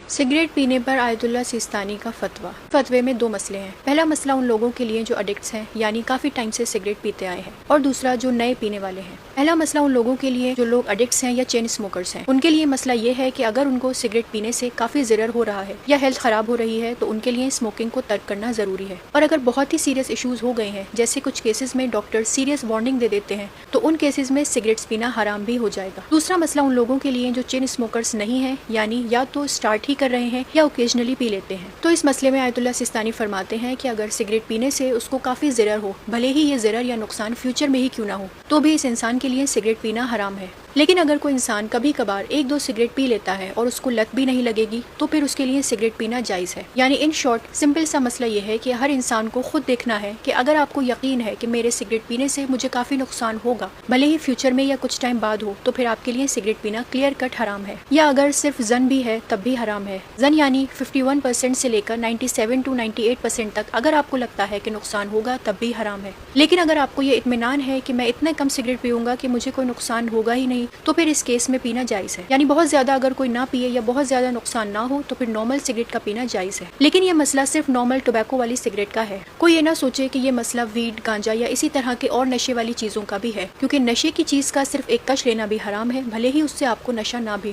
Cigarette पीने पर ayatollah Sistani का फतवा। फतवे में दो मसले हैं। पहला मसला उन लोगों के लिए जो एडिक्ट्स हैं, यानी काफी टाइम से सिगरेट पीते आए हैं, और दूसरा जो नए पीने वाले हैं। पहला मसला उन लोगों के लिए जो लोग एडिक्ट्स हैं या चेन स्मोकर्स हैं, उनके लिए मसला ये है कि अगर उनको सिगरेट पीने से काफी ज़रर हो रहा है या हेल्थ खराब हो रही है तो उनके लिए स्मोकिंग को तर्क करना जरूरी है। और अगर बहुत ही सीरियस इश्यूज हो गए हैं, जैसे कुछ केसेस में डॉक्टर सीरियस वार्निंग दे देते हैं, तो उन केसेस में सिगरेट्स पीना हराम भी हो जाएगा। दूसरा मसला उन लोगों के लिए जो चेन स्मोकर्स नहीं है, यानी या तो स्टार्ट ही कर रहे हैं या ओकेजनली पी लेते हैं। तो इस मसले में आयतुल्ला सिस्तानी फरमाते हैं कि अगर सिगरेट पीने से उसको काफी ज़रर हो, भले ही ये ज़रर या नुकसान फ्यूचर में ही क्यों ना हो, तो भी इस इंसान के लिए सिगरेट पीना हराम है। लेकिन अगर कोई इंसान कभी कभार एक दो सिगरेट पी लेता है और उसको लत भी नहीं लगेगी, तो फिर उसके लिए सिगरेट पीना जायज़ है। यानी इन शॉर्ट सिंपल सा मसला ये है कि हर इंसान को खुद देखना है कि अगर आपको यकीन है कि मेरे सिगरेट पीने से मुझे काफी नुकसान होगा, भले ही फ्यूचर में या कुछ टाइम बाद हो, तो फिर आपके लिए सिगरेट पीना क्लियर कट हराम है। या अगर सिर्फ जन भी है तब भी हराम है। जन यानी 51% से लेकर 97 to 98% तक अगर आपको लगता है कि नुकसान होगा तब भी हराम है। लेकिन अगर आपको ये इत्मीनान है कि मैं इतने कम सिगरेट पीऊंगा कि मुझे कोई नुकसान होगा ही नहीं, तो फिर इस केस में पीना जायज़ है। यानी बहुत ज्यादा अगर कोई ना पिए या बहुत ज्यादा नुकसान ना हो तो फिर नॉर्मल सिगरेट का पीना जायज़ है। लेकिन ये मसला सिर्फ नॉर्मल टोबैको वाली सिगरेट का है। कोई ये ना सोचे कि ये मसला वीड, गांजा या इसी तरह के और नशे वाली चीजों का भी है, क्योंकि नशे की चीज का सिर्फ एक कश लेना भी हराम है, भले ही उससे आपको नशा ना भी।